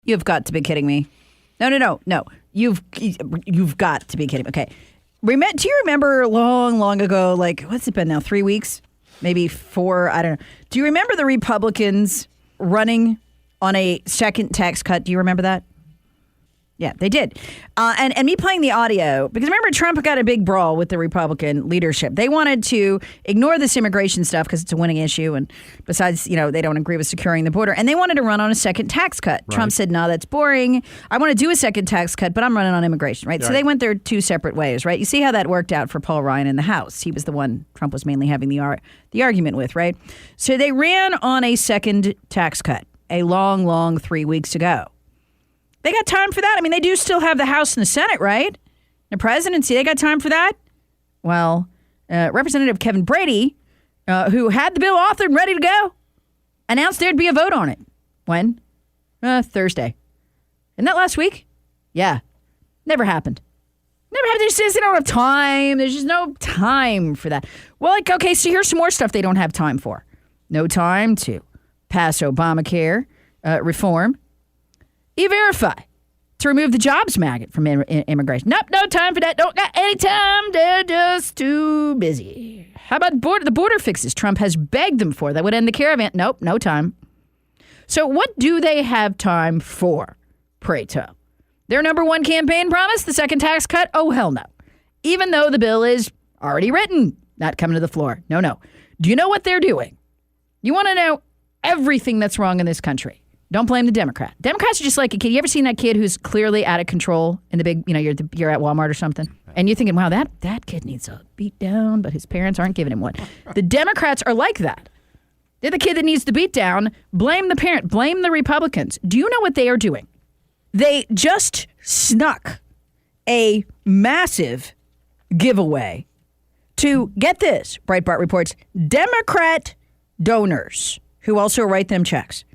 You've got to be kidding me. No. You've got to be kidding me. Okay. Do you remember long ago, like, what's it been now, 3 weeks? Maybe 4, I don't know. Do you remember the Republicans running on a second tax cut? Do you remember that? Yeah, they did. And me playing the audio, because remember Trump got a big brawl with the Republican leadership. They wanted to ignore this immigration stuff because it's a winning issue. And besides, they don't agree with securing the border. And they wanted to run on a second tax cut. Right. Trump said, no, that's boring. I want to do a second tax cut, but I'm running on immigration, right? So they went their two separate ways, right? You see how that worked out for Paul Ryan in the House. He was the one Trump was mainly having the argument with, right? So they ran on a second tax cut a long 3 weeks ago. They got time for that? I mean, they do still have the House and the Senate, right? The presidency, they got time for that? Well, Representative Kevin Brady, who had the bill authored and ready to go, announced there'd be a vote on it. When? Thursday. Isn't that last week? Yeah. Never happened. They don't have time. There's just no time for that. Well, okay, so here's some more stuff they don't have time for. No time to pass Obamacare reform. E-Verify to remove the jobs maggot from immigration. Nope, no time for that. Don't got any time. They're just too busy. How about the border fixes Trump has begged them for? That would end the caravan. Nope, no time. So what do they have time for, pray tell? Their number one campaign promise, the second tax cut? Oh, hell no. Even though the bill is already written, not coming to the floor. No. Do you know what they're doing? You want to know everything that's wrong in this country. Don't blame the Democrat. Democrats are just like a kid. You ever seen that kid who's clearly out of control in the big, you're at Walmart or something, and you're thinking, wow, that kid needs a beat down, but his parents aren't giving him one. The Democrats are like that. They're the kid that needs the beat down. Blame the parent. Blame the Republicans. Do you know what they are doing? They just snuck a massive giveaway to, get this, Breitbart reports, Democrat donors who also write them checks.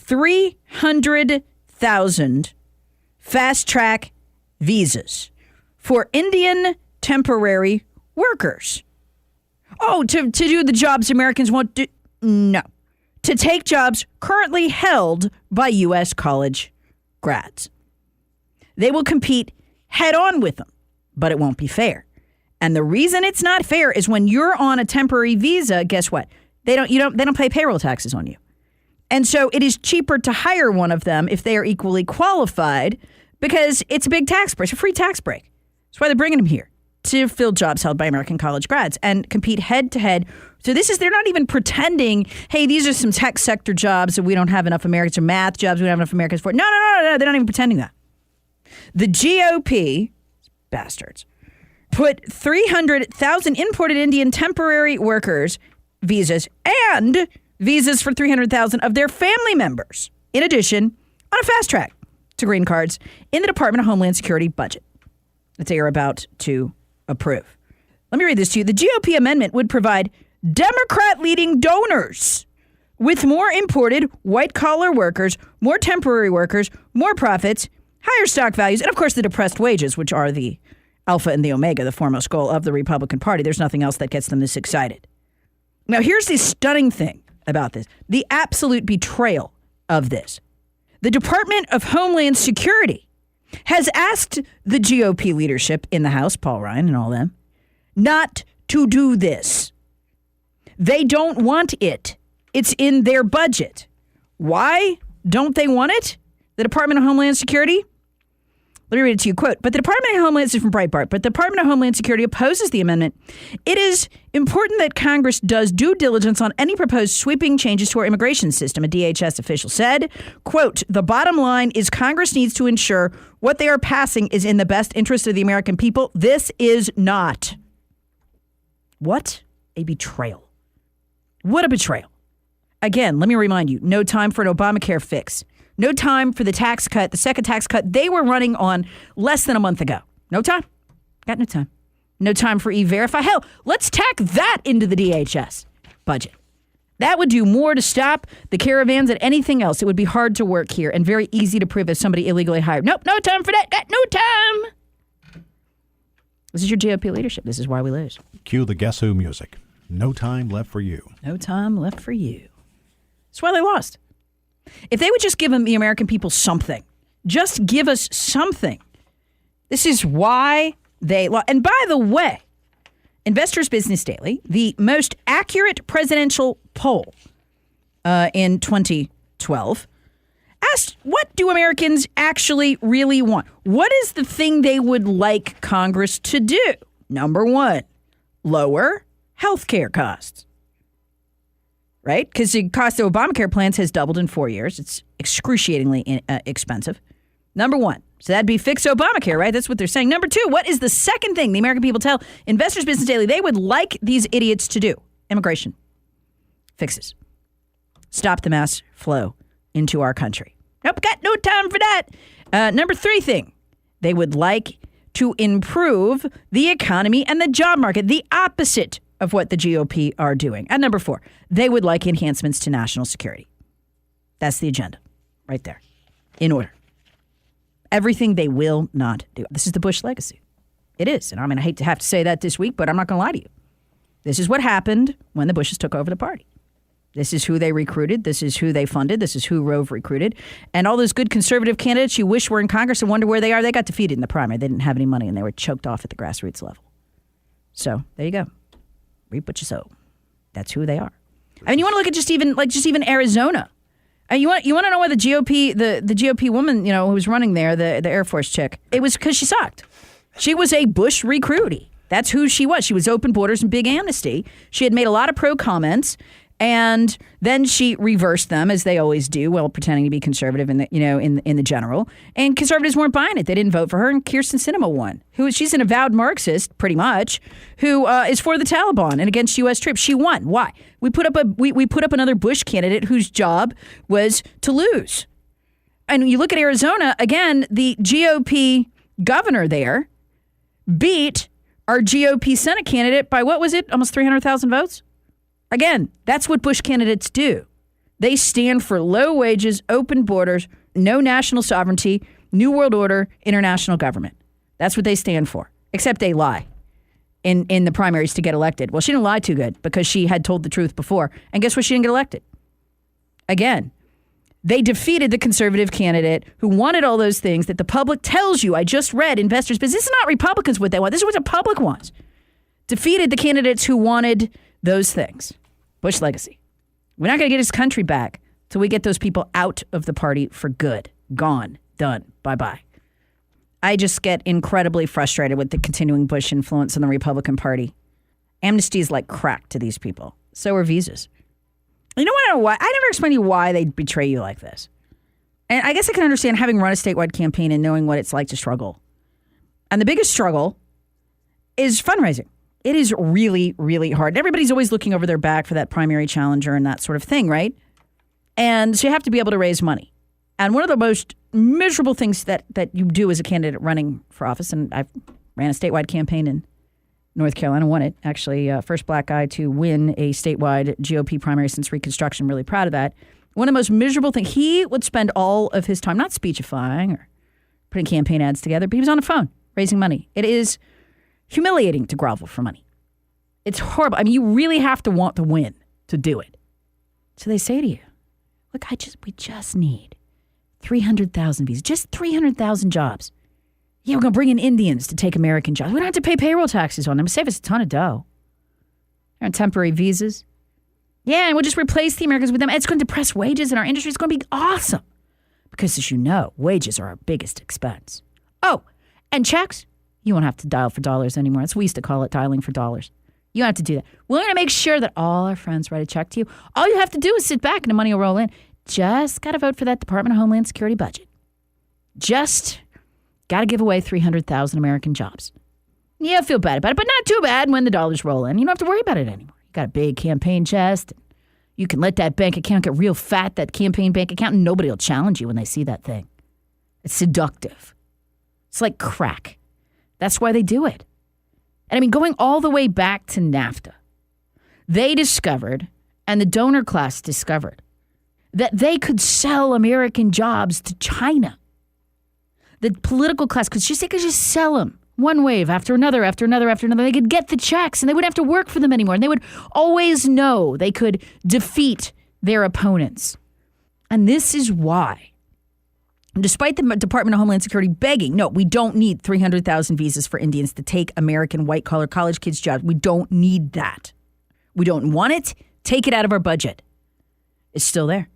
300,000 fast-track visas for Indian temporary workers. Oh, to do the jobs Americans want to... No. To take jobs currently held by U.S. college grads. They will compete head-on with them, but it won't be fair. And the reason it's not fair is when you're on a temporary visa, guess what? They don't pay payroll taxes on you. And so it is cheaper to hire one of them if they are equally qualified because it's a big tax break. It's a free tax break. That's why they're bringing them here, to fill jobs held by American college grads and compete head to head. So they're not even pretending, hey, these are some tech sector jobs that we don't have enough Americans, or math jobs we don't have enough Americans for. No. They're not even pretending that. The GOP, bastards, put 300,000 imported Indian temporary workers visas and visas for 300,000 of their family members, in addition, on a fast track to green cards in the Department of Homeland Security budget that they are about to approve. Let me read this to you. The GOP amendment would provide Democrat-leading donors with more imported white-collar workers, more temporary workers, more profits, higher stock values, and, of course, the depressed wages, which are the alpha and the omega, the foremost goal of the Republican Party. There's nothing else that gets them this excited. Now, here's the stunning thing about this, the absolute betrayal of this. The Department of Homeland Security has asked the GOP leadership in the House, Paul Ryan and all them, not to do this. They don't want it. It's in their budget. Why don't they want it? The Department of Homeland Security? Let me read it to you. Quote, but the Department of Homeland, this is from Breitbart, but the Department of Homeland Security opposes the amendment. It is important that Congress does due diligence on any proposed sweeping changes to our immigration system, a DHS official said. Quote, the bottom line is Congress needs to ensure what they are passing is in the best interest of the American people. This is not. What a betrayal. What a betrayal. Again, let me remind you, no time for an Obamacare fix. No time for the tax cut, the second tax cut they were running on less than a month ago. No time. Got no time. No time for E-Verify. Hell, let's tack that into the DHS budget. That would do more to stop the caravans than anything else. It would be hard to work here and very easy to prove as somebody illegally hired. Nope, no time for that. Got no time. This is your GOP leadership. This is why we lose. Cue the Guess Who music. No time left for you. No time left for you. That's why they lost. If they would just give the American people something, just give us something. This is why they lost. And by the way, Investors Business Daily, the most accurate presidential poll in 2012, asked, what do Americans actually really want? What is the thing they would like Congress to do? Number one, lower healthcare costs. Right? Because the cost of Obamacare plans has doubled in 4 years. It's excruciatingly expensive. Number one. So that'd be fix Obamacare, right? That's what they're saying. Number two, what is the second thing the American people tell Investors Business Daily they would like these idiots to do? Immigration. Fixes. Stop the mass flow into our country. Nope, got no time for that. Number three thing, they would like to improve the economy and the job market, the opposite of what the GOP are doing. And number four, they would like enhancements to national security. That's the agenda right there, in order. Everything they will not do. This is the Bush legacy. It is. And I mean, I hate to have to say that this week, but I'm not going to lie to you. This is what happened when the Bushes took over the party. This is who they recruited. This is who they funded. This is who Rove recruited. And all those good conservative candidates you wish were in Congress and wonder where they are, they got defeated in the primary. They didn't have any money and they were choked off at the grassroots level. So there you go. Reap what you sow. That's who they are. I mean, you want to look at just even Arizona. And you want to know why the GOP, the GOP woman, who was running there, the Air Force chick, it was because she sucked. She was a Bush recruitee. That's who she was. She was open borders and big amnesty. She had made a lot of pro comments. And then she reversed them, as they always do, while pretending to be conservative in the general. And conservatives weren't buying it; they didn't vote for her. And Kyrsten Sinema won. She's an avowed Marxist, pretty much, who is for the Taliban and against U.S. troops. She won. Why? We put up another Bush candidate whose job was to lose. And you look at Arizona again. The GOP governor there beat our GOP Senate candidate by what was it? Almost 300,000 votes. Again, that's what Bush candidates do. They stand for low wages, open borders, no national sovereignty, New World Order, international government. That's what they stand for, except they lie in the primaries to get elected. Well, she didn't lie too good because she had told the truth before. And guess what? She didn't get elected. Again, they defeated the conservative candidate who wanted all those things that the public tells you. I just read Investors Business. This is not Republicans what they want. This is what the public wants. Defeated the candidates who wanted those things. Bush legacy. We're not going to get his country back till we get those people out of the party for good. Gone. Done. Bye-bye. I just get incredibly frustrated with the continuing Bush influence in the Republican Party. Amnesty is like crack to these people. So are visas. You know what? I know why. I never explained to you why they betray you like this. And I guess I can understand having run a statewide campaign and knowing what it's like to struggle. And the biggest struggle is fundraising. It is really, really hard. Everybody's always looking over their back for that primary challenger and that sort of thing, right? And so you have to be able to raise money. And one of the most miserable things that you do as a candidate running for office, and I ran a statewide campaign in North Carolina, won it, actually, first black guy to win a statewide GOP primary since Reconstruction. Really proud of that. One of the most miserable things, he would spend all of his time, not speechifying or putting campaign ads together, but he was on the phone raising money. It is humiliating to grovel for money. It's horrible. I mean, you really have to want to win to do it. So they say to you, look, we just need 300,000 visas, just 300,000 jobs. Yeah, we're going to bring in Indians to take American jobs. We don't have to pay payroll taxes on them. Save us a ton of dough. They're on temporary visas. Yeah, and we'll just replace the Americans with them. It's going to depress wages in our industry. It's going to be awesome. Because as you know, wages are our biggest expense. Oh, and checks. You won't have to dial for dollars anymore. That's what we used to call it, dialing for dollars. You don't have to do that. We're going to make sure that all our friends write a check to you. All you have to do is sit back and the money will roll in. Just got to vote for that Department of Homeland Security budget. Just got to give away 300,000 American jobs. Yeah, feel bad about it, but not too bad when the dollars roll in. You don't have to worry about it anymore. You got a big campaign chest. You can let that bank account get real fat, that campaign bank account, and nobody will challenge you when they see that thing. It's seductive. It's like crack. That's why they do it. And I mean, going all the way back to NAFTA, they discovered, and the donor class discovered, that they could sell American jobs to China. The political class could just sell them one wave after another, after another, after another. They could get the checks and they wouldn't have to work for them anymore. And they would always know they could defeat their opponents. And this is why, despite the Department of Homeland Security begging, no, we don't need 300,000 visas for Indians to take American white-collar college kids' jobs. We don't need that. We don't want it. Take it out of our budget. It's still there.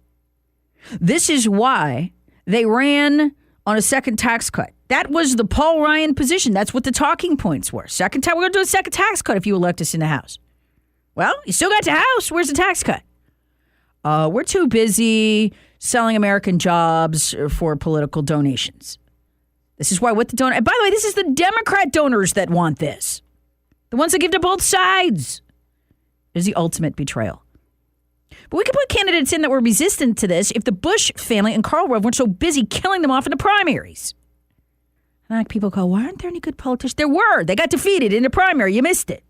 This is why they ran on a second tax cut. That was the Paul Ryan position. That's what the talking points were. We're going to do a second tax cut if you elect us in the House. Well, you still got the House. Where's the tax cut? We're too busy selling American jobs for political donations. This is why what the donor. And by the way, this is the Democrat donors that want this. The ones that give to both sides. It is the ultimate betrayal. But we could put candidates in that were resistant to this if the Bush family and Karl Rove weren't so busy killing them off in the primaries. And like people go, why aren't there any good politicians? There were. They got defeated in the primary. You missed it.